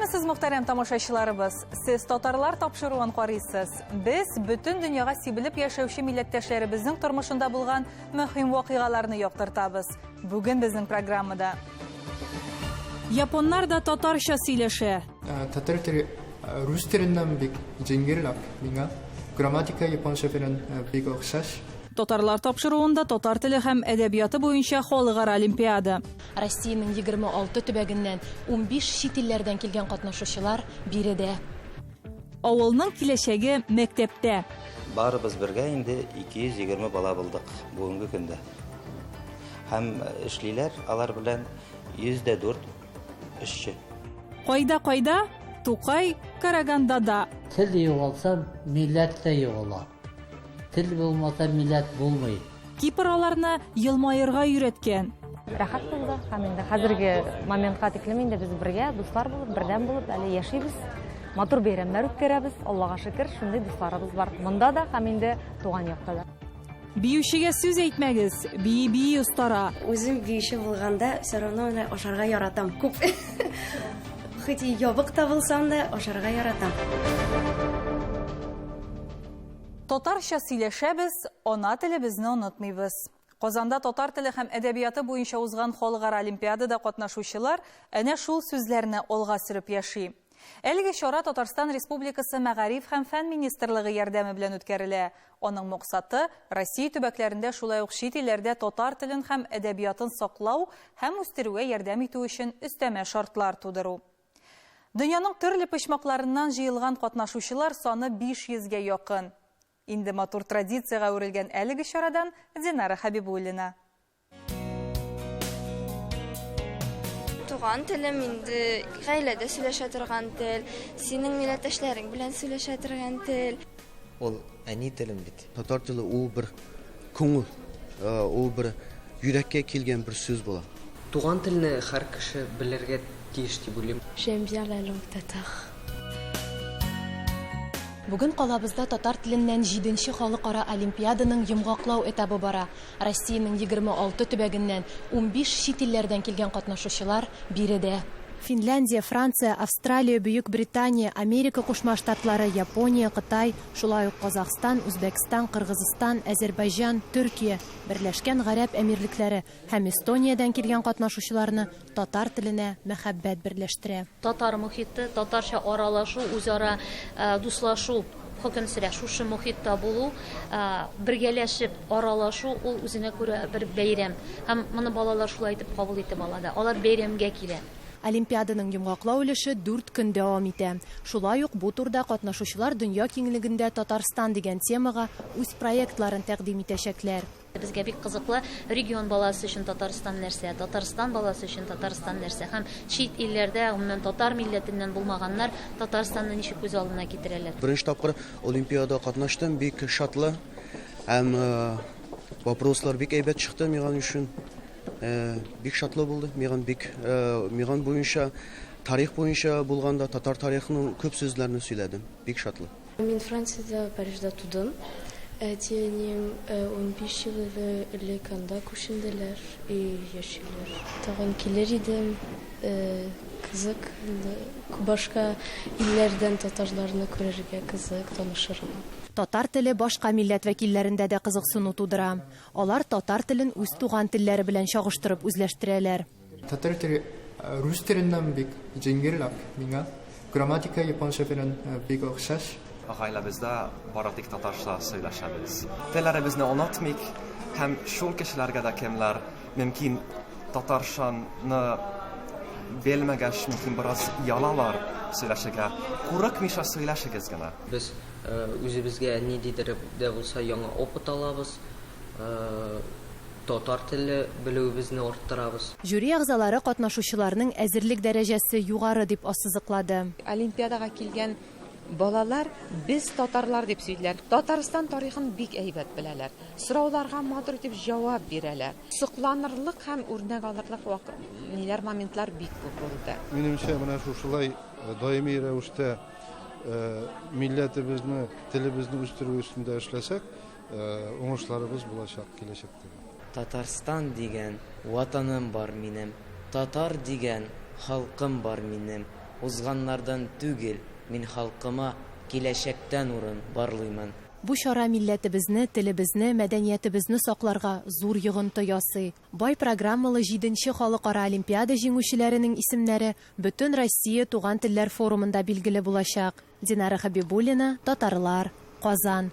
Сәләмәсез, мөхтәрәм тамашачыларыбыз. Сез татарлар тапшыруын карыйсыз. Без бүтән дөньяга сибелеп яшәүче милләттәшләребезнең тормышында булган мөһим вакыйгаларны яктыртабыз. Бүген безнең программада Японнар да татарча сөйләшә. Татар теле рус теленнән бик җиңелрәк миңа. Грамматика японча белән бик охшаш. Татарлар тапшыруында татар теле һәм әдәбияты буенча халыкара олимпиада. Россиянең 26 төбәгеннән 15 чит илләрдән килгән катнашучылар биредә. Авылның киләчәге мәктәптә. Барыбыз бергә инде 220 бала булдык бүгенге көндә. Һәм эшлиләр алар белән 104 эшче. Кайда? Тукай, Карагандада. Тел югалса, милләт тә югала. Тел булмаса, милләт булмый. Кипр аларны елмаерга өйрәткән. Рәхәт булды. Һәм инде хәзерге моментка тиклем инде без бергә, дуслар булып, бердәм булып, әле яшибез. Матур бәйрәмнәр үткәрәбез. Аллага шөкер, шундый дусларыбыз бар. Монда да һәм инде туган якта да. Биючегә сүз әйтмәгез, бии устара. Үзем биюче булганда, все равно ашарга яратам. Күп. Хоть и ябык та булсам да, ашарга яратам. Татарча сөйләшәбез, ана телебезне онытмыйбыз. Казанда татар теле һәм әдәбияты буенча узган халыкара олимпиадада катнашучылар әнә шул сүзләрне алга сөреп яши. Әлеге чара Татарстан Республикасы Мәгариф һәм фән министрлыгы ярдәме белән үткәрелә. Аның максаты Россия төбәкләрендә шулай ук чит илләрдә татар телен һәм әдәбиятын саклау һәм үстерүгә ярдәм итү өчен өстәмә шартлар тудыру. Дөньяның төрле почмакларыннан җыелган катнашучылар саны 500-гә якын. Инде матур традицияга үрелгән әлеге чарадан Динара Хабибуллина. Туган телем инде гаиләдә сөйләшә торган тел, синең милләттәшләрең белән сөйләшә торган тел. Ул әни телем бит. Татар теле ул бер күңел, ул бер йөрәккә килгән бер сүз була. Туган телне һәр кеше белергә тиеш дип уйлыйм. J'aime bien la langue tatar. Бүген калабызда татар теленнән 7нче халыкара олимпиаданың йомгаклау этабы бара. Россиянең 26 төбәгеннән 15 чит илләрдән килгән катнашучылар биредә. Финляндия, Франция, Австралия, Бөек Британия, Америка Кушма Штатлары, Япония, Кытай, шулай ук Казахстан, Үзбәкстан, Кыргызстан, Азербайҗан, Төркия, Берләшкән Гарәп Әмирлекләре һәм Эстониядән килгән катнашучыларны татар теленә мәхәббәт берләштерә. Татар мөхите, татарча аралашу, үзара дуслашу, хөкем сөрә шушы мөхиттә булу, бергәләшеп аралашу ул үзенә күрә бер бәйрәм. Һәм моны балалар шулай итеп кабул итеп алады. Алар бәйрәмгә килә. Олимпиаданың йомгаклау өлеше 4 көн дәвам итә. Шулай ук бу турда катнашучылар дөнья киңлегендә Татарстан дигән темага үз проектларын тәкъдим итәчәкләр. Безгә бик кызыклы регион баласы өчен Татарстан нәрсә, Татарстан баласы өчен Татарстан нәрсә һәм чит илләрдә гомумән татар милләтеннән булмаганнар Татарстанны ничек күз алдына китерәләр. Беренче тапкыр олимпиада катнаштым, бик шатлы. Һәм вопрослар бик әйбәт чыкты миңа өчен. Бик шатлы булды. Миган буенча, тарих буенча булганда татар тарихының күп сүзләрне сөйләдем. Бик шатлы. Мин Франциядә, Парижда тудым. Әтием 15 ел элек анда күченделәр и яшиләр. Тагын килер идем. Кызык, башка илләрдән татарларны күрергә кызык, танышырга. Татар теле башка милләт вәкилләрендә дә кызыксыну тудыра. Алар татар телен үз туган телләре белән чагыштырып үзләштерәләр. Татар теле рус теленнән бик җиңелрәк миңа. Грамматика японча белән бик охшаш. Гаиләбездә барлык татарча сөйләшәбез. Телләребезне онытмыйк һәм шул кешеләргә дә кемләр мөмкин татарчаны белмәгәч мөмкин бераз ялалар сөйләшергә, курыкмыйча сөйләшегез генә. Без үзебезгә ниндидер дә булса яңа опыт алабыз. Татар теле белүебезне арттырабыз. Жюри әгъзалары катнашучыларның әзерлек дәрәҗәсе югары дип ассызыклады. Олимпиадага килгән балалар без татарлар дип сөйләр. Татарстан тарихын бик әйбәт беләләр. Сорауларга матур итеп җавап бирәләр. Сокланырлык һәм үрнәк алырлык ниләр моментлар бик күп булды. Минемчә, менә шулай даими рәвештә милләтебезне, телебезне үстерү өстендә эшләсәк, уңышларыбыз булачак киләчәктә. Татарстан дигән ватаным бар минем. Татар дигән халкым бар минем. узганнардан түгел, мин халкыма киләчәктән урын барлыймын. Бу чара милләтебезне, телебезне, мәдәниятебезне сакларга зур йогынты ясый. Бай программалы 7нче халыкара олимпиада җиңүчеләренең исемнәре бөтен Россия туган телләр форумында билгеле булачак. Динара Хабибуллина, Татарлар, Казан.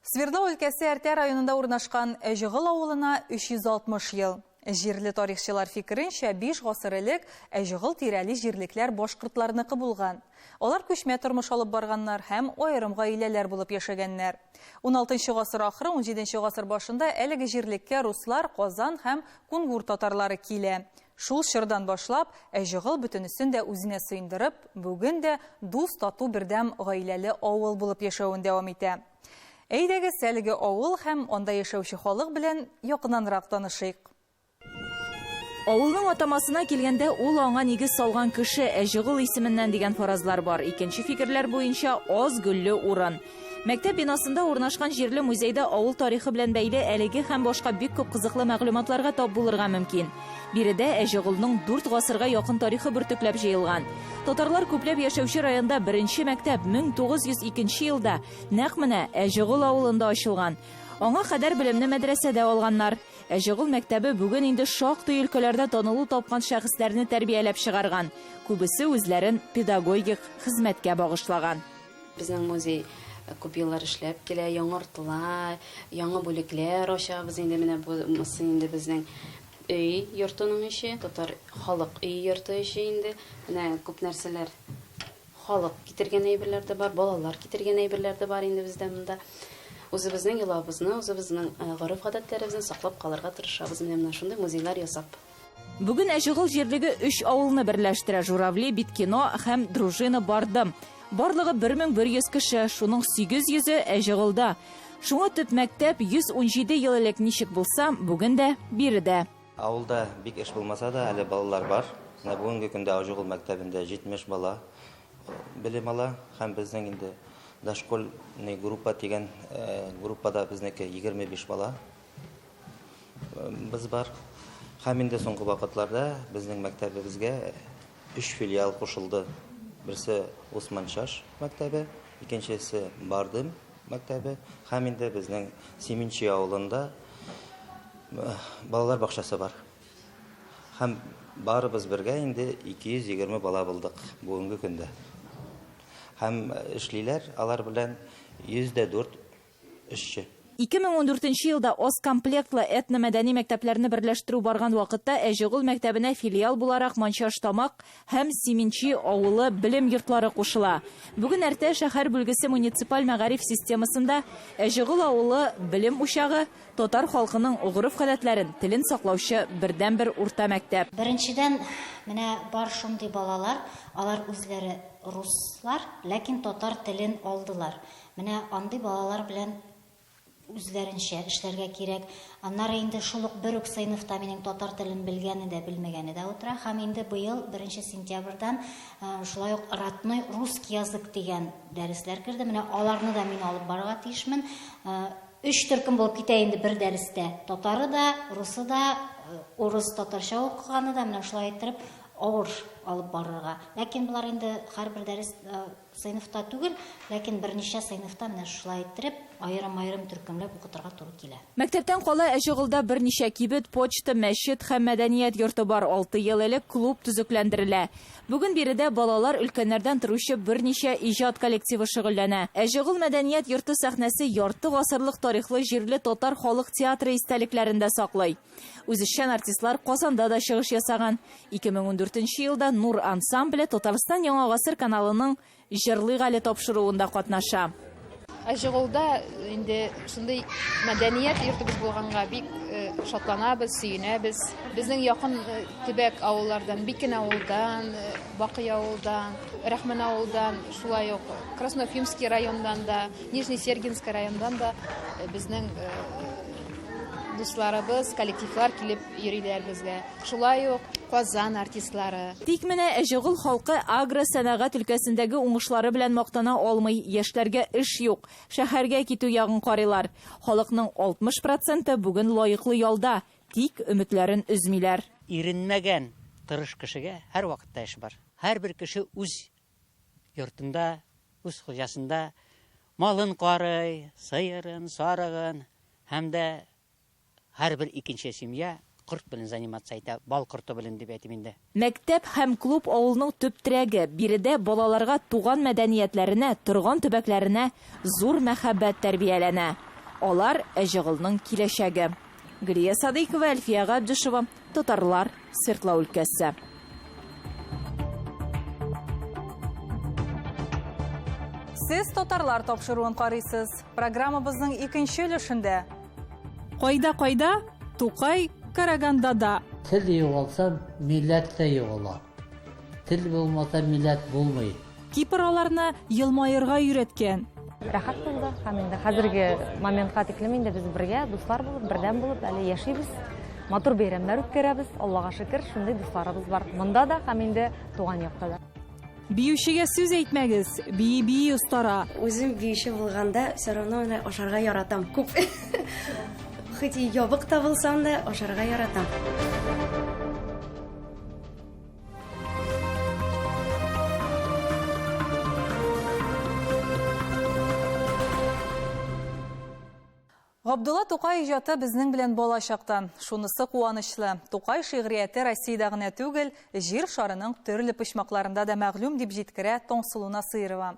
Свердлов өлкәсе Әртә районында урнашкан Әҗыгыл авылына 360 ел. Җирле тарихчылар фикеренчә 5 гасыр элек Әҗыгыл тирәли җирлекләр башкортларныкы булган. Алар күчмә тормыш алып барганнар һәм аерым гаиләләр булып яшәгәннәр. 16 гасыр ахыры, 17 гасыр башында әлеге җирлеккә руслар, Казан һәм Кунгур татарлары килә. Шул чордан башлап, Әҗыгыл бөтенесен дә үзенә сыйндырып, бүген дә дус тату бердәм гаиләле авыл булып яшәвен дәвам итә. Әйдәгез әлеге авыл һәм анда яшәүче халык белән якынанрак танышыйк. Авылның атамасына килгәндә ул аңа нигез салган кеше Әҗыгыл исеменнән дигән фаразлар бар. Икенче фикерләр буенча аз гөлле урын. Мәктәп бинасында урнашкан җирле музейда авыл тарихы белән бәйле әлеге һәм башка бик күп кызыклы мәгълүматларга тап булырга мөмкин. Биредә Әҗыгылның 4 гасырга якын тарихы бөртекләп җыелган. Татарлар күпләп яшәүче районда беренче мәктәп 1902 елда нәкъ менә Әҗыгыл авылында ачылган. Аңа кадәр белемне мәдрәсәдә алганнар. Әҗыгыл мәктәбе бүген инде шактый өлкәләрдә танылу тапкан шәхесләрне тәрбияләп чыгарган. Күбесе үзләрен педагогик хезмәткә багышлаган. Безнең музей күп еллар эшләп килә, яңартыла, яңа бүлекләр ачабыз инде менә бу инде безнең өй йортының ише, татар халык өй йорты ише инде. Менә күп нәрсәләр халык китергән әйберләр дә бар, балалар китергән әйберләр дә бар инде бездә монда. Үзебезнең йолабызны, үзебезнең гореф-гадәтләребезне саклап калырга тырышабыз менә шундый музейлар ясап. Бүген Әҗыгыл җирлеге 3 авылны берләштерә: Журавли, Биткино һәм Дружина Бардым. Барлыгы 1100 кеше, шуның 800-е Әҗыгылда. Шуңа төп мәктәп 117 ел элек ничек булса, бүген дә биредә. Авылда бик эш булмаса да, әле балалар бар. Менә бүгенге көндә Әҗыгыл мәктәбендә 70 бала белем ала һәм безнең инде дошкольный группа дигән группада безнеке 25 бала без бар. Һәм инде соңгы вакытларда безнең мәктәбебезгә 3 филиал кушылды. Берсе Усман Шаш мәктәбе, икенчесе Бардым мәктәбе, һәм инде безнең Семенчи авылында балалар бакчасы бар. Һәм барыбыз бергә инде 220 бала булдык бүгенге көндә. Һәм эшлиләр алар белән 104 эшче. 2014 елда Оз комплектлы этно-мәдәни мәктәпләрне берләштерү барган вакытта Әҗыгыл мәктәбенә филиал буларак Манчаштамак һәм Семенчи авылы белем йортлары кушыла. Бүген Әртә шәһәр бүлгесе муниципаль мәгариф системасында Әҗыгыл авылы белем учагы, татар халкының гореф-гадәтләрен, телен саклаучы бердән-бер урта мәктәп. Беренчедән, менә бар шундый балалар, алар үзләре руслар, ләкин татар телен алдылар. Менә андый балалар белән үзләренчә эшләргә кирәк. Аннары инде шул ук бер үк сыйныфта минең татар телен белгәне дә, белмәгәне дә утыра. Һәм инде быел 1 сентябрьдән шулай ук родной русский язык дигән дәресләр керде. Менә аларны да мин алып барырга тиешмен. 3 төркем булып китә инде бер дәрестә. Татары да, русы да, урыс татарча укыганы да менә шулай итеп авыр алып барырга. Ләкин булар инде һәрбер дәрес сыйныфта түгел, ләкин берничә сыйныфта менә шулай итеп айрым-айрым төркемләп укытырга туры килә. Мәктәптән кала Әҗыгылда берничә кибет, почта, мәчет һәм мәдәният йорты бар. 6 ел элек клуб төзекләндерелә. Бүген биредә балалар өлкәннәрдән торучы берничә иҗат коллективы шөгыльләнә. Әҗыгыл мәдәният йорты сәхнәсе ярты гасырлык тарихлы җирле татар халык театры истәлекләрендә саклый. Үзешчән артистлар Казанда да чыгыш ясаган. 2014 елда Нур ансамбле Татарстан Яңа гасыр каналының җырлый гали тапшыруында катнаша. Әҗыгылда инде шундый мәдәният йортыбыз булганга бик шатланабыз, сөенәбез. Безнең якын төбәк авыллардан, Бикен авылдан, Бакый авылдан, Рахман авылдан, шулай ук Красноуфимский райондан да, Нижнесергинск райондан да безнең дусларыбыз, коллективлар килеп йөриләр безгә. Шулай ук Казан артистлары. Тик менә Әҗыгыл халкы агросәнәгать өлкәсендәге уңышлары белән мактана алмый, яшьләргә эш юк, шәһәргә китү ягын карыйлар. Халыкның 60% бүген лаеклы ялда, тик өметләрен өзмиләр. Иренмәгән тырыш кешегә һәр вакытта эш бар. һәрбер кеше үз йортында, үз хуҗасында малын карый, сыерын, сарыгын, һәм дә һәрбер икенче семья корт белән заниматься итә, бал корты белән дип әйтим инде. Мәктәп һәм клуб авылның төп терәге. Биредә балаларга туган мәдәниятләренә, торган төбәкләренә зур мәхәббәт тәрбияләнә. Алар Әҗегылның киләчәге. Гөлия Садыйкова, Әлфия Габдишева, Татарлар, Свердлов өлкәсе. Сез татарлар тапшыруын карыйсыз. Программабызның икенче өлешендә. Кайда, Тукай Карагандада. Тел югалса, милләт тә югала. Тел булмаса, милләт булмый. Кипр аларны елмайырга өйрәткән. Рәхәт булды. Һәм инде хәзерге моментка тиклем инде без бергә, дуслар булып, бердәм булып, әле яшибез. Матур бәйрәмнәр үткәрәбез. Аллага шөкер, шундый дусларыбыз бар. Монда да һәм инде туган якта да. Биючегә сүз әйтмәгез. Бии устара. Үзем биюче булганда, все равно ашарга яратам. Күп. Хоть и ябык та булсам да, ашарга яратам. Габдулла Тукай иҗаты безнең белән балачактан. Шунысы куанычлы. Тукай шигърияте Россиядә генә түгел, җир шарының төрле почмакларында да мәгълүм дип җиткерә Таңсылу Насыйрова.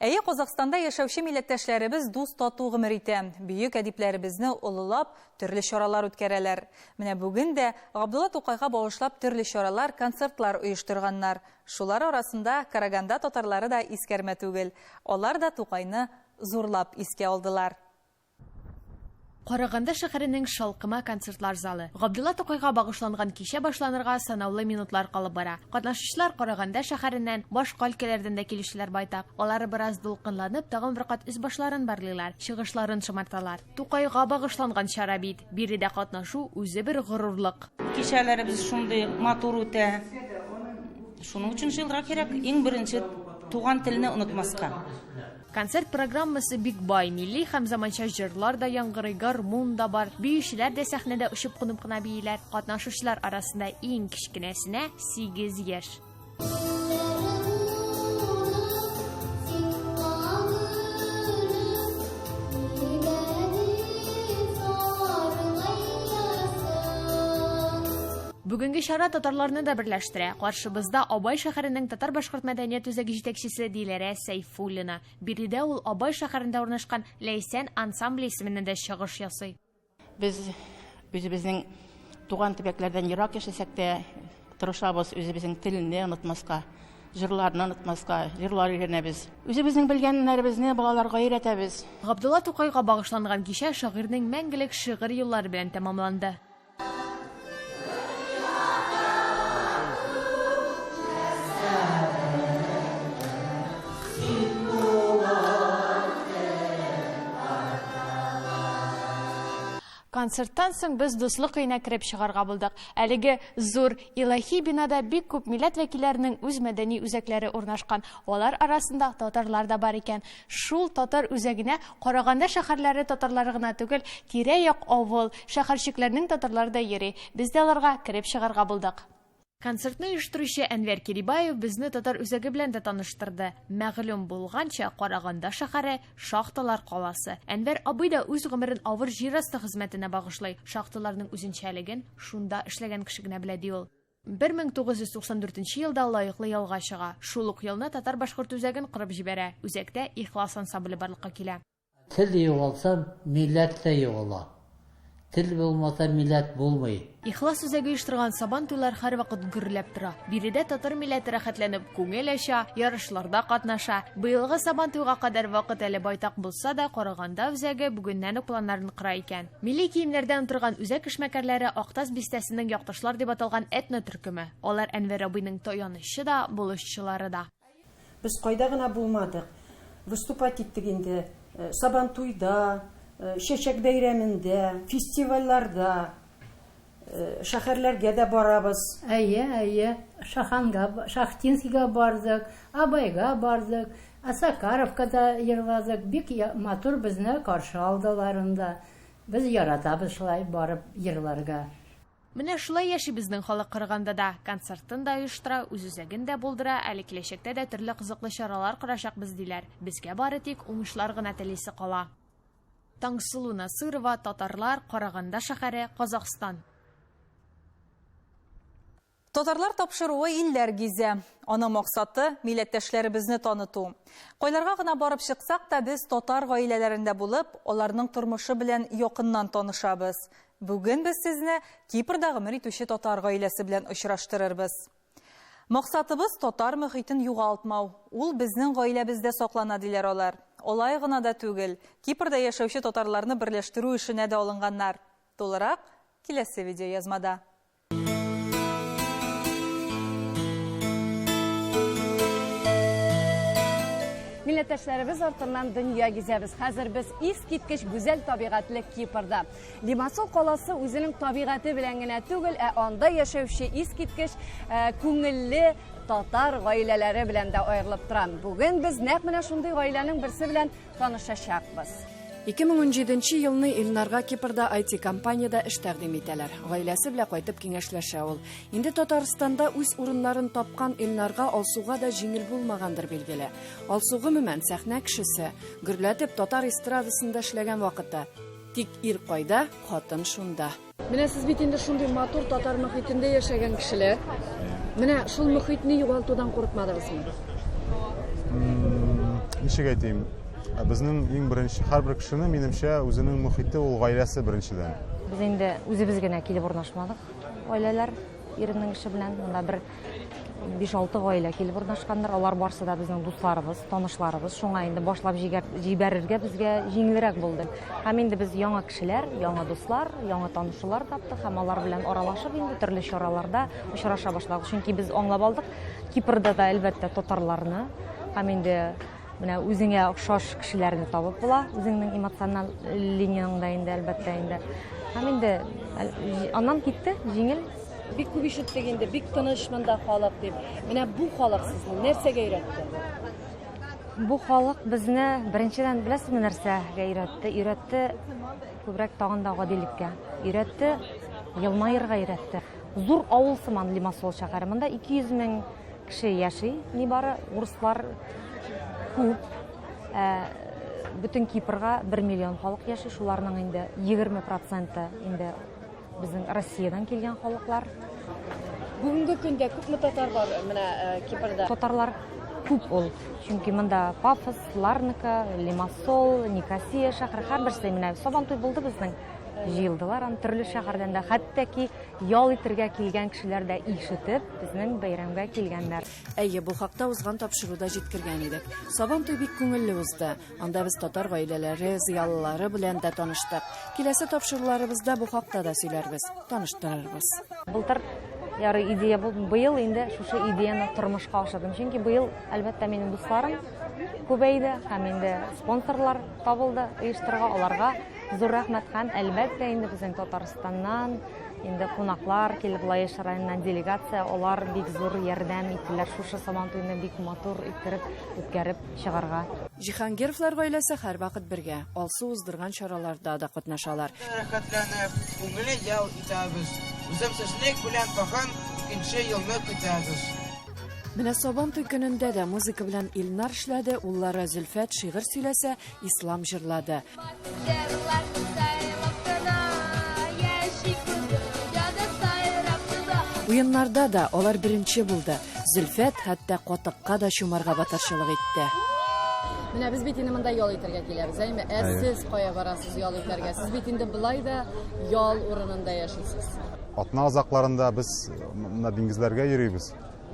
Әйе, Казакстанда яшәүче милләттәшләребез дус тату гомер итә. Бөек әдипләребезне улылап, төрле чаралар үткәрәләр. Менә бүген дә Габдулла Тукайга багышлап төрле чаралар, концертлар оештырганнар. Шулар арасында Караганда татарлары да искәрмә түгел. Алар да Тукайны зурлап искә алдылар. Караганда шәһәренең Шалкыма концертлар залы. Габдулла Тукайга багышланган кичә башланырга санаулы минутлар калып бара. Катнашучылар Караганда шәһәреннән, башка өлкәләрдән дә килүчеләр байтак. Алар бераз дулкынланып, тагын бер кат үз башларын барлыйлар, чыгышларын шымарталар. Тукайга багышланган чара бит. Биредә катнашу үзе бер горурлык. Кичәләребез шундый матур үтә. Шуның өчен җыелырга кирәк, иң беренче туган телне онытмаска. Концерт программасы бик бай, милли һәм заманча җырлар да яңгырый, гармун да бар. Биючеләр дә сәхнәдә очып кунып кына бийләр. Катнашучылар арасында иң кичкенәсенә 8 яшь. Бүгенге чара татарларны да берләштерә. Каршыбызда Абай шәһәренең татар башкорт мәдәният үзәге җитәкчесе Диләрә Сәйфуллина. Биредә ул Абай шәһәрендә урнашкан Ләйсән ансамбле исеменнән дә чыгыш ясый. Без үзебезнең туган төбәкләрдән ерак яшәсәк тә тырышабыз үзебезнең телне онытмаска, җырларны онытмаска, җырлар өйрәнәбез. Үзебезнең белгәннәребезне балаларга өйрәтәбез. Габдулла Тукайга багышланган кичә шагыйрьнең мәңгелек шигырь юллары белән тәмамланды. Концерттан соң без дуслык өенә кирип чыгарга булдык. Әлеге зур илаһи бинада бик күп милләт вәкилләренең үз мәдәни үзәкләре урнашкан. Алар арасында татарлар да бар икән. Шул татар үзәгенә Караганда шәһәрләре татарлары гына түгел, тирә-як авыл, шәһәрчекләрнең татарлары да йөри. Без дә аларга кирип чыгарга булдык. Концертны оештыручы Әнвәр Кирибаев безне татар үзәге белән дә таныштырды. Мәгълүм булганча, Караганда шәһәре шахталар каласы. Әнвәр абый да үз гомерен авыр җир асты хезмәтенә багышлый. Шахталарның үзенчәлеген шунда эшләгән кеше генә белә ди ул. 1994 елда лаеклы ялга чыга. Шул ук елны татар башкорт үзәген кырып җибәрә. Үзәктә Ихлас ансамбле барлыкка килә. Тел югалса, милләт тә югала. Тел булмаса, милләт булмый. Ихлас үзәге оештырган сабан туйлар һәр вакыт гөрләп тора. Биредә татар милләте рәхәтләнеп күңел ача, ярышларда катнаша. Быелгы сабан туйга кадәр вакыт әле байтак булса да, Караганда үзәге бүгеннән үк планнарын кыра икән. Милли киемнәрдән торган үзәк эшмәкәрләре Актас бистәсенең якташлар дип аталган этно төркеме. Алар Әнвәр абыйның таянычы да, булышчылары да. Без кайда гына булмадык. Выступать иттек инде. Сабан туйда, чәчәк бәйрәмендә, фестивальләрдә, шәһәрләргә дә барабыз. Әйе, Шаханга, Шахтинскига бардык, Абайга бардык, Асакаровкада йырладык. Бик матур безне каршы алдыларында. Без яратабыз шулай барып йырларга. Менә шулай яши безнең халык Кырганда да. Концертын да оештыра, үз-үзәген дә булдыра, әле киләчәктә дә төрле кызыклы чаралар карашакбыз диләр. Безгә бары тик уңышлар гына телисе кала. Таңсылу Насырова, Татарлар, Караганда шәһәре, Казакстан. Татарлар тапшыруы илләр гизә. Аның максаты милләттәшләребезне таныту. Кайларга гына барып чыксак та, без татар гаиләләрендә булып, аларның тормышы белән якыннан танышабыз. Бүген без сезне Кипрда гомер итүче татар гаиләсе белән очраштырырбыз. Максатыбыз татар мөхитен югалтмау. Ул безнең гаиләбездә саклана диләр алар. Олай гына да түгел. Кипрда яшәүче татарларны берләштерү эшенә дә алынганнар. Тулырак киләсе видеоязмада. Милләттәшләребез артыннан дөнья гизәбез. Хәзер без искиткеч гүзәл табигатьле Кипрда. Лимассол каласы үзенең табигаты белән генә түгел, анда яшәүче искиткеч күңелле татар гаиләләре белән дә аерылып тора. Бүген без нәкъ менә шундый гаиләнең берсе белән танышачакбыз. 2017 елны Илнарга Кипрда IT-компанияда эш тәкъдим итәләр. Гаиләсе белән кайтып киңәшләшә ул. Инде Татарстанда үз урыннарын тапкан Илнарга Алсуга да җиңел булмагандыр билгеле. Алсу гомумән сәхнә кешесе, гөрләтеп татар эстрадасында эшләгән вакытта. Тик ир кайда, хатын шунда. Менә сез бит инде шундый матур татар мөхитендә яшәгән кешеләр. Менә шул мөхитне югалтудан курыкмадыгызмы? Ничек әйтим? Безнең иң беренче һәрбер кешенең минемчә үзенең мөхите ул гаиләсе беренчедән. Без инде үзебез генә килеп урнашмадык. Гаиләләр иренең эше белән монда бер 5-6 гаилә килеп урнашканнар. Алар барсы да безнең дусларыбыз, танышларыбыз. Шуңа инде башлап җибәрергә безгә җиңелрәк булды. Һәм инде без яңа кешеләр, яңа дуслар, яңа танышулар таптык һәм алар белән аралашып инде төрле чараларда очраша башладык. Чөнки без аңлап алдык, Кипрда да әлбәттә татарларны һәм инде менә үзеңә охшаш кешеләрне табып була, үзеңнең эмоциональ линияңда инде әлбәттә инде. Һәм инде аннан китте, җиңел. Бик күп ишеттек инде, бик тыныч монда халык дип. Менә бу халык сезне нәрсәгә өйрәтте? Бу халык безне беренчедән беләсезме нәрсәгә өйрәтте? Өйрәтте күбрәк тагын да гадиллеккә. Өйрәтте елмаерга өйрәтте. Зур авыл сыман Лимассол шәһәре. Монда 200 мең кеше яши, нибары урыслар күп. Бүтән Кипрга 1 миллион халык яши, шуларның инде 20% инде безнең Россиядән килгән халыклар. Бүгенге көндә күпме татар бар менә Кипрда? Татарлар күп ул. Чөнки монда Пафос, Ларника, Лимассол, Никосия шәһәре һәрберсе менә Сабантуй булды безнең. Җыелдылар ан төрле шәһәрдән дә, хәтта ки ял итәргә килгән кешеләр дә ишетеп безнең бәйрәмгә килгәннәр. Әйе, бу хакта узган тапшыруда җиткергән идек. Сабантуй бик күңелле узды. Анда без татар гаиләләре, зыялылары белән дә таныштык. Киләсе тапшыруларыбызда бу хакта да сөйләрбез, таныштырырбыз. Былтыр яры идея булды. Быел инде шушы идеяны тормышка ашырдым. Чөнки быел әлбәттә минем дусларым күбәйде һәм инде спонсорлар табылды оештырырга, аларга зур рәхмәт һәм әлбәттә инде безнең Татарстаннан инде кунаклар килеп, Лаеш районыннан делегация, алар бик зур ярдәм иттеләр шушы Сабантуйны бик матур иттереп үткәреп чыгарга. Җиһангировлар гаиләсе һәрвакыт бергә, Алсу уздырган чараларда да катнашалар. Рәхәтләнеп, күңелле ял итәбез. Үземсезлек белән тагын икенче елны көтәбез. Менә Сабантуй көнендә дә музыка белән Илнар эшләде, уллары Зөлфәт шигырь сөйләсә, ислам җырлады. Уеннарда да алар беренче булды. Зөлфәт хәтта катыкка да чумарга батырчылык итте. Менә без бит инде монда ял итәргә киләбез, әйме? Сез кая барасыз ял итәргә? Сез бит инде былай да ял урынында яшисез. Атна азакларында без монда диңгезләргә йөрибез.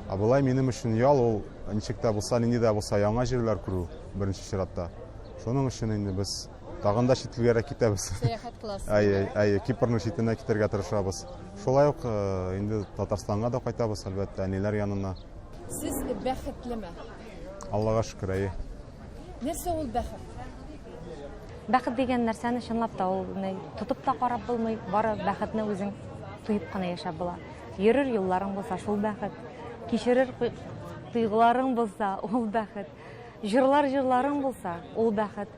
Абылай минем өчен ял ул ничек тә булса, нинди дә булса яңа җирләр күрү беренче чиратта. Шуның өчен инде без тагын да чит илгәрәк китәбез. Сәяхәт кыласыз. Әйе, Кипрның читенә китәргә тырышабыз. Шулай ук инде Татарстанга да кайтабыз, әлбәттә, әниләр янына. Сез бәхетлеме? Аллага шөкер, әйе. Нәрсә ул бәхет? Бәхет дигән нәрсәне чынлап та ул тотып та карап булмый, бары бәхетне үзең туйып кына яшәп була. Йөрер юлларың булса, шул бәхет. Кичерер тойгыларың булса, ул бәхет. Җырларың булса, ул бәхет.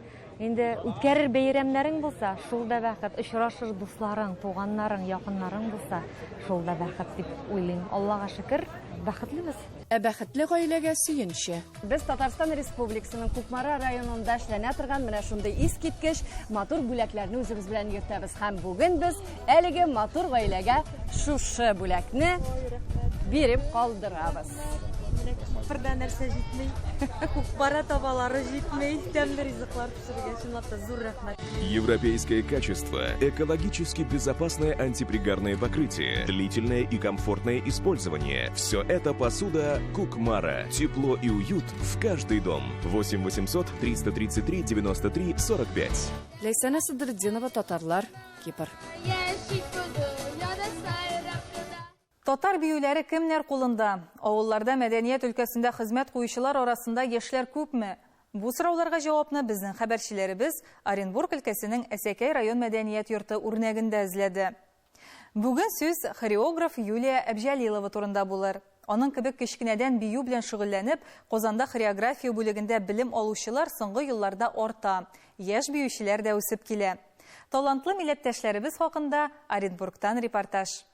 Инде үткәрер бәйрәмнәрең булса, шул да бәхет, очрашыр дусларың, туганнарың, якыннарың булса, шул да бәхет дип уйлыйм. Аллага шөкер, бәхетлебез. Бәхетле гаиләгә сөенче. Без Татарстан Республикасының Кукмара районында эшләнә торган менә шундый искиткеч матур бүләкләрне үзебез белән йөртәбез. Һәм бүген без әлеге матур гаиләгә шушы бүләкне биреп калдырабыз. Бердән нәрсә җитмей, Кукмара табалары җитмей, тәмле ризыклар пешерергә чынлап та зур рәхмәт. Европейское качество, экологически безопасное антипригарное покрытие, длительное и комфортное использование. Все это посуда Кукмара. Тепло и уют в каждый дом. 8 800 333 93 45. Ләйсәнә Сыдырдинова, Татарлар, Кипр. Татар биюләре кемнәр кулында? Авылларда мәдәният өлкәсендә хезмәт куючылар арасында яшьләр күпме? Бу сорауларга җавапны безнең хәбәрчеләребез Оренбург өлкәсенең Әсәкәй район мәдәният йорты үрнәгендә эзләде. Бүген сүз хореограф Юлия Әбҗәлилова турында булыр. Аның кебек кечкенәдән бию белән шөгыльләнеп, Казанда хореография бүлегендә белем алучылар соңгы елларда арта. Яшь биючеләр дә үсеп килә. Талантлы милләттәшләребез хакында Оренбургтан репортаж.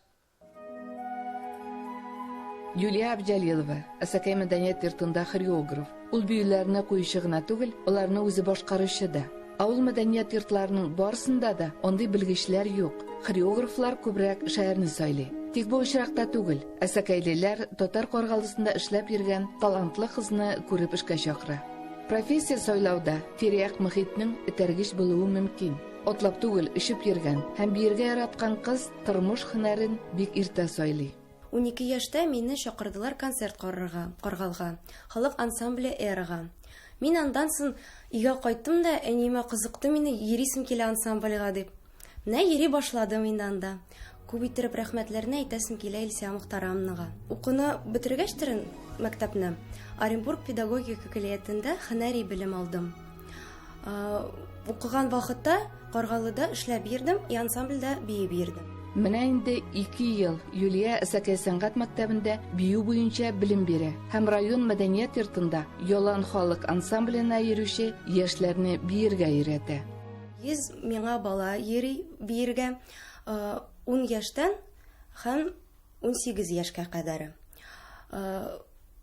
Юлия Әбҗәлилова, Әсәкәй мәдәният йортында хореограф. Ул биюләрне куючы гына түгел, аларны үзе башкаручы да. Авыл мәдәният йортларының барысында да андый белгечләр юк. Хореографлар күбрәк шәһәрне сайлый. Тик бу очракта түгел, әсәкәйлеләр Татар Каргалысында эшләп йөргән талантлы кызны күреп эшкә чакыра. Профессия сайлауда тирәк мөхитнең этәргеч булуы мөмкин. Атлап түгел, ишеп йөргән һәм биергә яраткан кыз тормыш һөнәрен бик иртә сайлый. 12 яшьтә мине чакырдылар концерт карарга, Каргалга, халык ансамбле эрага. Мин андан соң өйгә кайттым да, әниемә кызыкты мине йөрисем килә ансамбльгә дип. Менә йөри башладым инде анда. Күп иттереп рәхмәтләрне әйтәсем килә Илсия Мөхтәрамнага. Укуны бетергәчтер мәктәпне Оренбург педагогика коллеҗендә һөнәри белем алдым. Укыган вакытта Каргалыда эшләп йөрдем, и ансамбльдә биеп йөрдем. Менә инде 2 ел Юлия Әсәкәй сәнгать мәктәбендә бию буенча белем бирә һәм район мәдәният йортында Ялан халык ансамбленә йөрүче яшьләрне биергә өйрәтә. 100 миңа бала йөри биергә 10 яшьтән һәм 18 яшькә кадәр.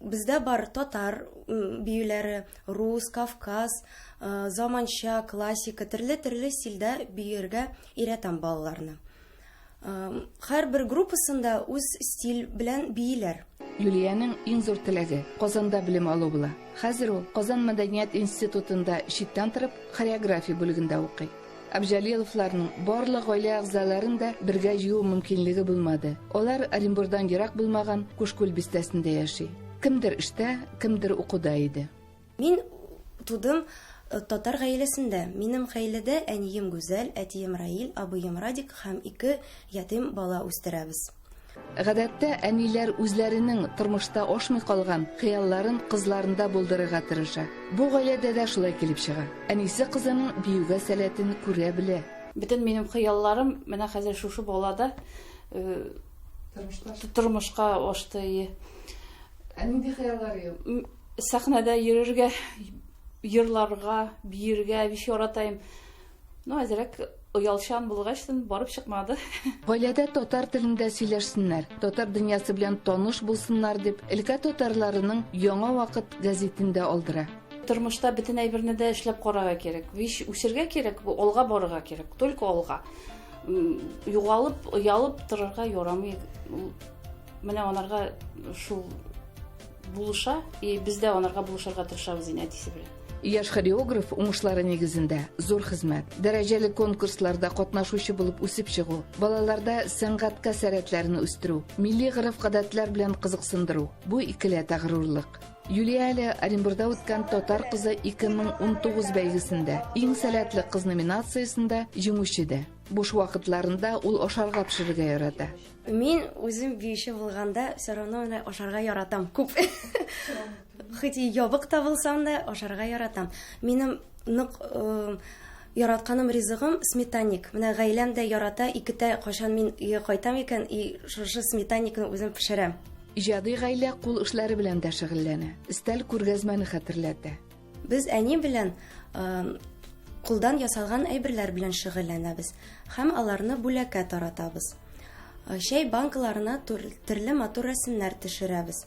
Бездә бар татар биюләре, рус, кавказ, заманча, классика, төрле стильдә биергә өйрәтәм балаларны. Һәрбер группасында үз стиль белән бийләр. Юлияның иң зур теләге Казанда белем алу була. Хәзер ул Казан мәдәният институтында читтән торып хореография бүлегендә укый. Әбҗәлиловларның барлык гаилә әгъзаларын да бергә җыю мөмкинлеге булмады. Алар Оренбургдан ерак булмаган Кушкүл бистәсендә яши. Кемдер эштә, кемдер укуда иде. Мин тудым татар гаиләсендә. Минем гаиләдә әнием Гүзәл, әтием Раил, абыем Радик һәм 2 ятим бала үстерәбез. Гадәттә әниләр үзләренең тормышта ашмый калган хыялларын кызларында булдырырга тырыша. Бу гаиләдә дә шулай килеп чыга. Әнисе кызының биюгә сәләтен күрә белә. Бөтен минем хыялларым менә хәзер шушы балада тормышка ашты. Нинди хыяллар? Сәхнәдә йөрергә, йырларга, биергә бик яратайм. Әзрәк оялчан булгач, барып чыкмады. Гаиләдә татар телендә сөйләшсеннәр, татар дөньясы белән таныш булсыннар дип, өлкә татарларының Яңа вакыт газетында алдыра. Тормышта бөтен әйберне дә эшләп карарга кирәк. Үсәргә кирәк, бу алга барырга кирәк, только алга. Югалып, оялып торырга ярамый. Менә анарга шул булыша, и без дә анарга булышырга тырышабыз инде әтисе белән. Яшь хореограф уңышлары нигезендә зур хезмәт, дәрәҗәле конкурсларда катнашучы булып үсеп чыгу, балаларда сәнгатькә сәләтләрен үстерү, милли гореф-гадәтләр белән кызыксындыру — бу икеләтә горурлык. Юлия Оренбургда үткән татар кызы 2019 бәйгесендә иң сәләтле кыз номинациясендә җиңүче. Буш вакытларында ул ашарга пешерергә ярата. Мин үзем биюче булганда, все равно ашарга яратам күп. Хоть и ябык та булсам да, ашарга яратам. Минем нык яратканым ризыгым сметанник. Менә гаиләм дә ярата, икетә кашан мин өйгә кайтам икән, и шушы сметанникны үзем пешерәм. Иҗади гаилә кул эшләре белән дә шөгыльләнә. Стәл күргәзмәне хәтерләтә. Без әни белән Кулдан ясалган әйберләр белән шөгыльләнәбез һәм аларны бүләккә таратабыз. Чәй банкаларына төрле матур рәсемнәр төшерәбез.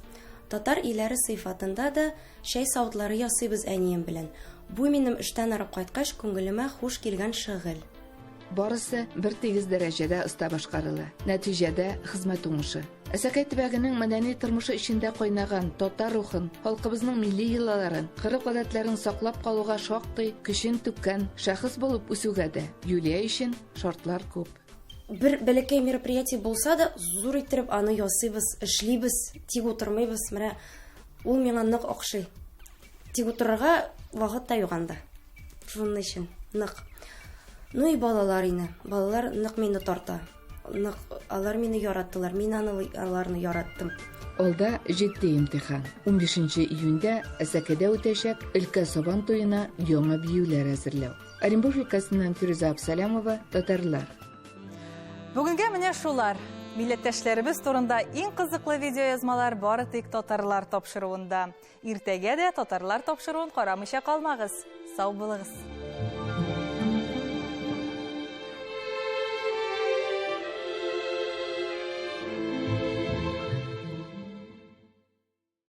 Татар иләре сыйфатында да чәй савытлары ясыйбыз әнием белән. Бу минем эштән арып кайткач күңелемә хуш килгән шөгыль. Барысы бер тигез дәрәҗәдә оста башкарыла. Нәтиҗәдә хезмәт уңышы. Әсәкәй төбәгенең мәдәни тормышы эчендә кайнаган татар рухын, халкыбызның милли йолаларын, гореф-гадәтләрен саклап калуга шактый көчен түккән шәхес булып үсүгә дә Юлия өчен шартлар күп. Бер бәләкәй мероприятие булса да, зур иттереп аны ясыйбыз, эшлибез, тик утырмыйбыз. Менә ул миңа нык охшый. Тик утырырга вакыт та юк анда. Шуның өчен нык. Ну и балалар ине. Балалар нык мине тарта. Нык алар мине яраттылар. Мин аларны яраттым. Алда җитди имтихан. 15 июньдә Әсәкәдә үтәчәк өлкә сабан туена яңа биюләр әзерләү. Оренбур өлкәсеннән Фируза Абсалямова, татарлар. Бүгенгә менә шулар. Милләттәшләребез турында иң кызыклы видеоязмалар бары тик татарлар тапшыруында. Иртәгә дә татарлар тапшыруын карамыйча калмагыз. Сау булыгыз.